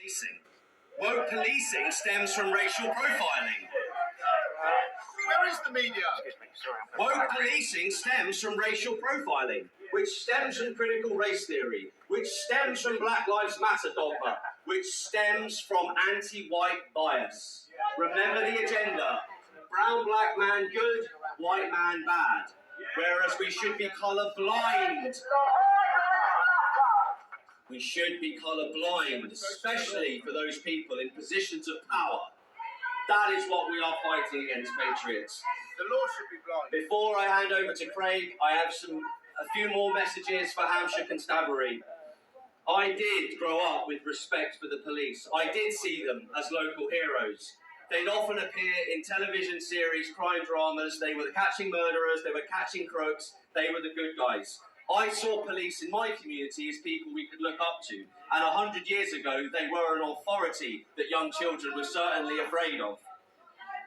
policing. Woke policing stems from racial profiling. Where is the media? Woke policing stems from racial profiling, which stems from critical race theory, which stems from Black Lives Matter dogma, which stems from anti-white bias. Remember the agenda. Brown black man good, white man bad. Whereas we should be colour blind. We should be colour blind, especially for those people in positions of power. That is what we are fighting against, patriots. The law should be blind. Before I hand over to Craig, I have a few more messages for Hampshire Constabulary. I did grow up with respect for the police. I did see them as local heroes. They'd often appear in television series, crime dramas. They were the catching murderers, they were catching crooks, they were the good guys. I saw police in my community as people we could look up to. And 100 years ago, they were an authority that young children were certainly afraid of.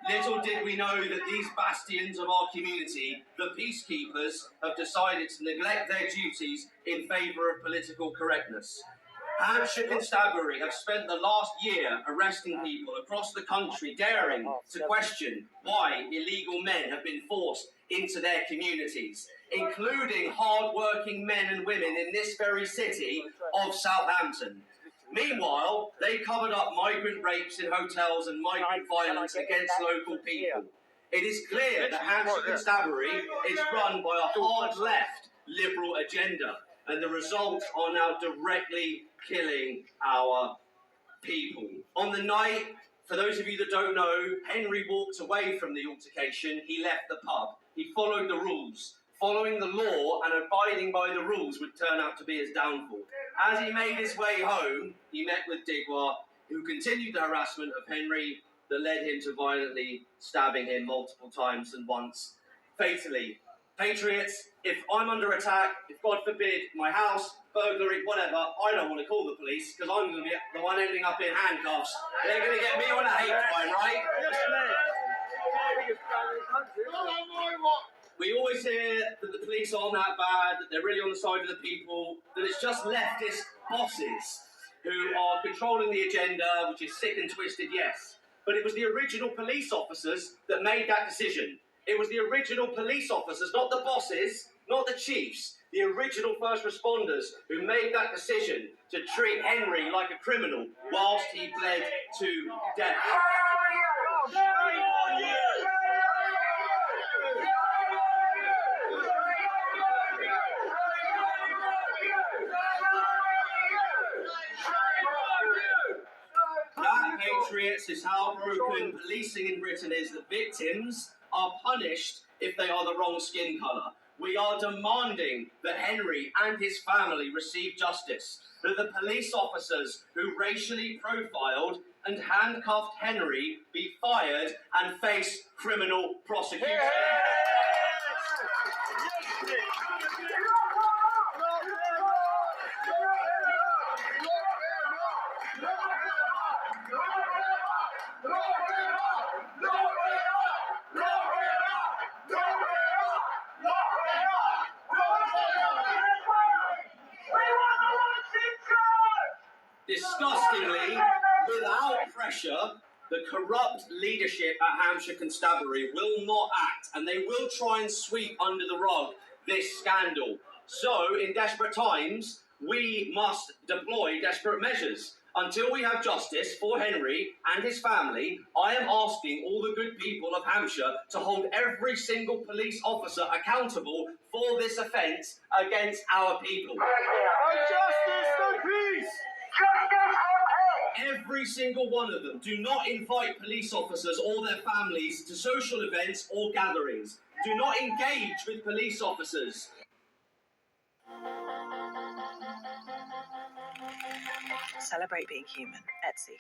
Little did we know that these bastions of our community, the peacekeepers, have decided to neglect their duties in favour of political correctness. Hampshire Constabulary have spent the last year arresting people across the country, daring to question why illegal men have been forced into their communities, including hard-working men and women in this very city of Southampton. Meanwhile, they covered up migrant rapes in hotels and migrant violence against local people. It is clear that Hampshire Constabulary is run by a hard-left liberal agenda, and the results are now directly killing our people. On the night, for those of you that don't know, Henry walked away from the altercation. He left the pub. He followed the rules. Following the law and abiding by the rules would turn out to be his downfall. As he made his way home, he met with Digwa, who continued the harassment of Henry that led him to violently stabbing him multiple times and once fatally. Patriots, if I'm under attack, if God forbid, my house, burglary, whatever, I don't want to call the police because I'm going to be the one ending up in handcuffs. They're going to get me on a hate crime, right? Yes, mate. We always hear that the police aren't that bad, that they're really on the side of the people, that it's just leftist bosses who are controlling the agenda, which is sick and twisted, yes. But it was the original police officers that made that decision. It was the original police officers, not the bosses, not the chiefs, the original first responders who made that decision to treat Henry like a criminal whilst he bled to death. That, patriots, is how broken policing in Britain is. The victims are punished if they are the wrong skin colour. We are demanding that Henry and his family receive justice, that the police officers who racially profiled and handcuffed Henry be fired and face criminal prosecution. Disgustingly, without pressure, the corrupt leadership at Hampshire Constabulary will not act, and they will try and sweep under the rug this scandal. So, in desperate times, we must deploy desperate measures. Until we have justice for Henry and his family, I am asking all the good people of Hampshire to hold every single police officer accountable for this offence against our people. Justice for peace! Every single one of them. Do not invite police officers or their families to social events or gatherings. Do not engage with police officers. Celebrate being human. Etsy.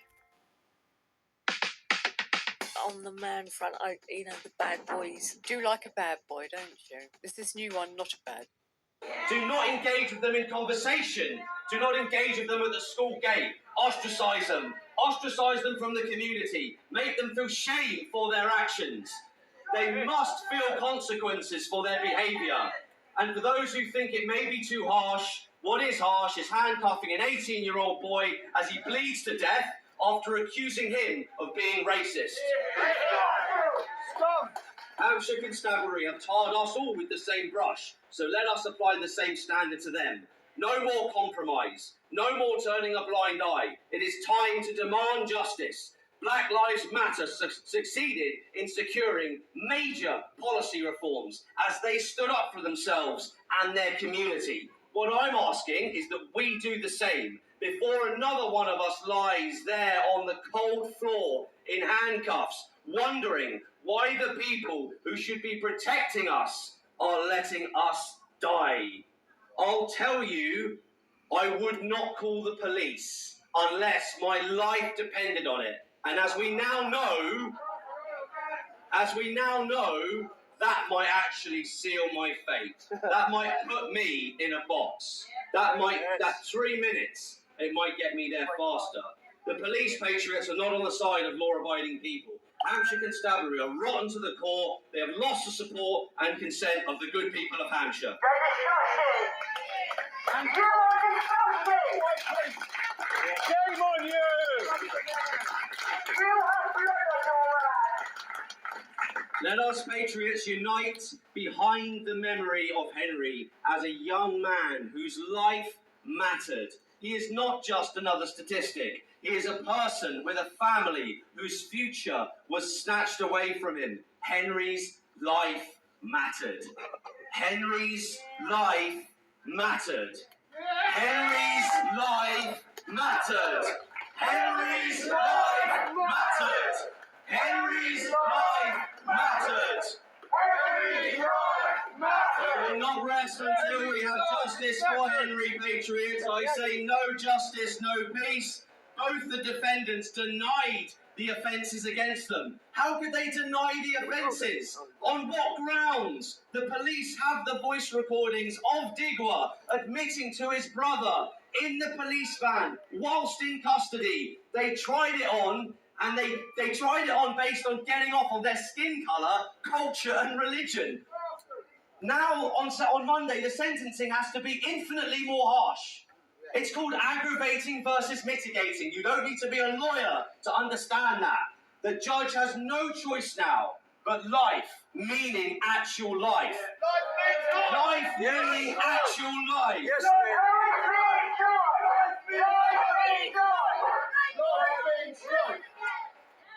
On the man front, the bad boys. Do like a bad boy, don't you? Is this new one not a bad? Do not engage with them in conversation. Do not engage with them at the school gate. Ostracize them. Ostracize them from the community. Make them feel shame for their actions. They must feel consequences for their behaviour. And for those who think it may be too harsh, What is harsh is handcuffing an 18-year-old boy as he bleeds to death after accusing him of being racist. Scum! Hampshire Constabulary have tarred us all with the same brush, so let us apply the same standard to them. No more compromise. No more turning a blind eye. It is time to demand justice. Black Lives Matter succeeded in securing major policy reforms as they stood up for themselves and their community. What I'm asking is that we do the same before another one of us lies there on the cold floor in handcuffs, wondering why the people who should be protecting us are letting us die. I'll tell you, I would not call the police unless my life depended on it. And as we now know, that might actually seal my fate. That might put me in a box. That 3 minutes, it might get me there faster. The police patriots are not on the side of law-abiding people. Hampshire Constabulary are rotten to the core. They have lost the support and consent of the good people of Hampshire. Shame on you! Let us patriots unite behind the memory of Henry as a young man whose life mattered. He is not just another statistic. He is a person with a family whose future was snatched away from him. Henry's life mattered. Henry's life mattered. Henry's life mattered. Henry's life mattered. Henry's life mattered. Henry's life mattered. We will not rest until we have justice for Henry, patriots. I say no justice, no peace. Both the defendants denied the offences against them. How could they deny the offences? On what grounds? The police have the voice recordings of Digwa admitting to his brother in the police van whilst in custody. They tried it on, and they tried it on based on getting off on their skin colour, culture and religion. Now, on Monday, the sentencing has to be infinitely more harsh. It's called aggravating versus mitigating. You don't need to be a lawyer to understand that. The judge has no choice now but life, meaning actual life. Life meaning actual life. Yes,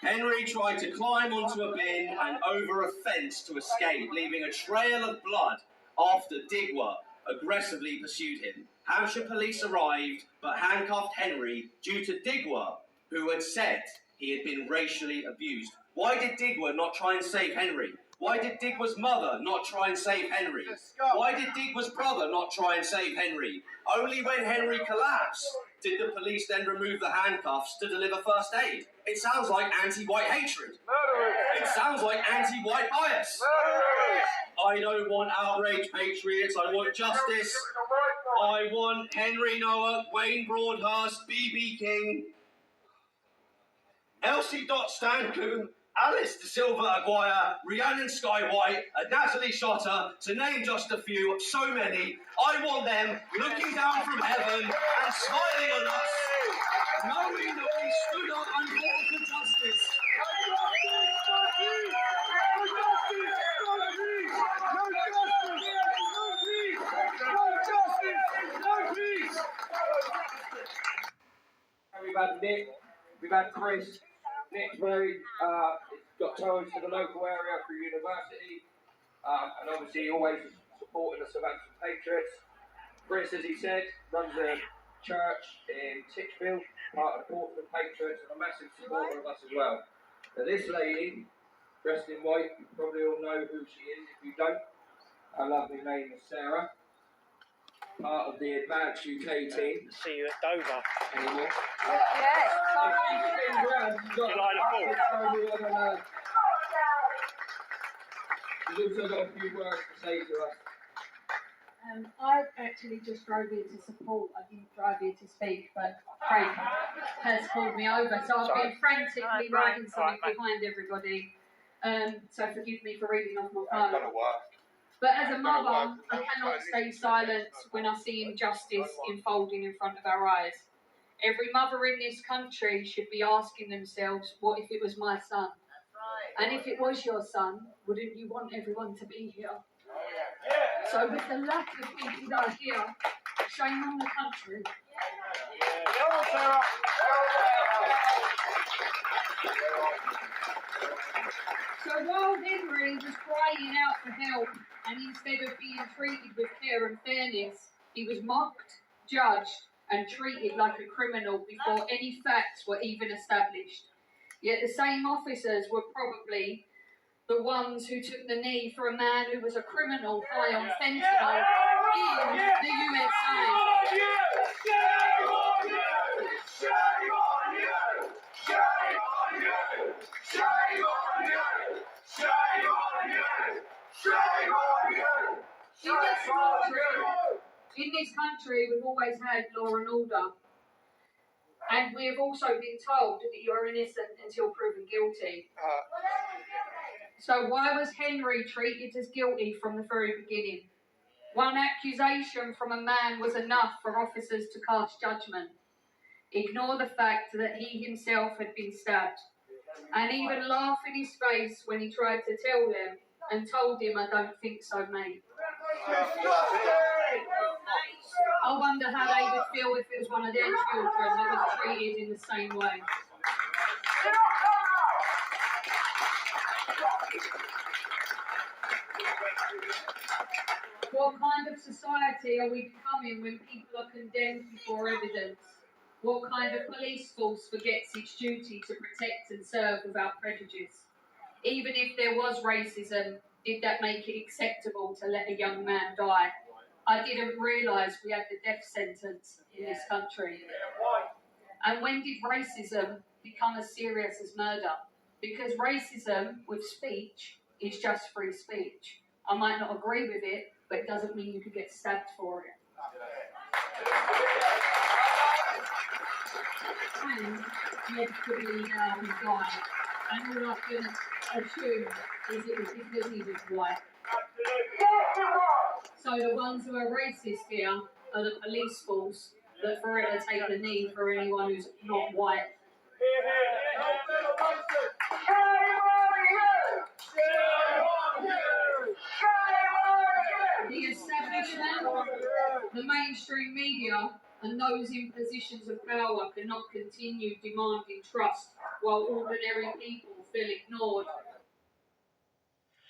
Henry tried to climb onto a bin and over a fence to escape, leaving a trail of blood after Digwa aggressively pursued him. Hampshire police arrived but handcuffed Henry due to Digwa, who had said he had been racially abused. Why did Digwa not try and save Henry? Why did Digwa's mother not try and save Henry? Why did Digwa's brother not try and save Henry? Only when Henry collapsed did the police then remove the handcuffs to deliver first aid. It sounds like anti-white hatred. It sounds like anti-white bias. I don't want outrage, patriots. I want justice. I want Henry Noah, Wayne Broadhurst, B.B. King, Elsie Stancoon, Alice De Silva Aguirre, Rhiannon Sky White, and Natalie Shotter, to name just a few, so many. I want them looking down from heaven and smiling on us, knowing that we stood up and fought for justice. We've had Nick, we've had Chris. Nick's got ties to the local area through university, and obviously always supporting us about some patriots. Chris, as he said, runs a church in Titchfield, part of the Portland Patriots, and a massive supporter of us as well. Now this lady, dressed in white, you probably all know who she is. If you don't, her lovely name is Sarah. Part of the Advanced UK team. See you at Dover. Anymore. Yes. July the 4th. She's also got a few words to say to us. I actually just drove here to support. I didn't drive here to speak, but Craig has called me over, so I've been frantically writing something behind everybody. So forgive me for reading off my phone. But as a mother, I cannot stay silent when I see injustice unfolding in front of our eyes. Every mother in this country should be asking themselves, what if it was my son? And if it was your son, wouldn't you want everyone to be here? So with the lack of people that are here, shame on the country. So while Henry was crying out for help, and instead of being treated with care and fairness, he was mocked, judged, and treated like a criminal before any facts were even established. Yet the same officers were probably the ones who took the knee for a man who was a criminal high on fentanyl in the USA. In this country, we've always had law and order. And we have also been told that you are innocent until proven guilty. So why was Henry treated as guilty from the very beginning? One accusation from a man was enough for officers to cast judgment. Ignore the fact that he himself had been stabbed. And even laugh in his face when he tried to tell them and told him, I don't think so, mate. I wonder how they would feel if it was one of their children that was treated in the same way. What kind of society are we becoming when people are condemned before evidence? What kind of police force forgets its duty to protect and serve without prejudice? Even if there was racism, did that make it acceptable to let a young man die? I didn't realise we had the death sentence in this country. And when did racism become as serious as murder? Because racism with speech is just free speech. I might not agree with it, but it doesn't mean you could get stabbed for it. And yesterday he died. And all I can assume is it was because he was white. So the ones who are racist here are the police force that forever take the knee for anyone who's not white. The establishment, the mainstream media, and those in positions of power cannot continue demanding trust while ordinary people feel ignored